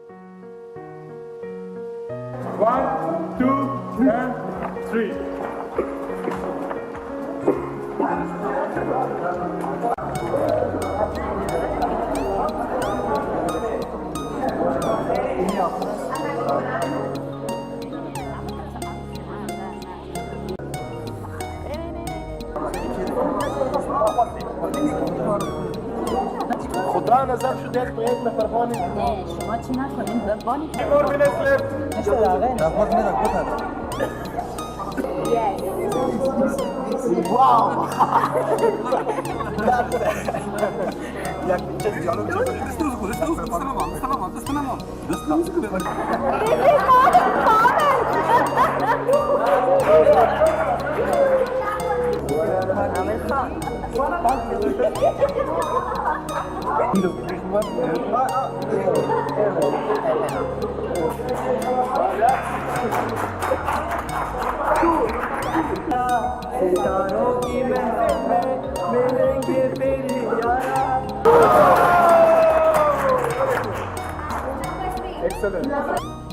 1, 2, and 3. خدا نظر شده یک با یک نفر بانی نه شما چی نکنین بانی 3 more minutes left. Wow! Jak چه دیالوگ چه सितारों की महफिल में मिलेंगे फिर यारा Excellent.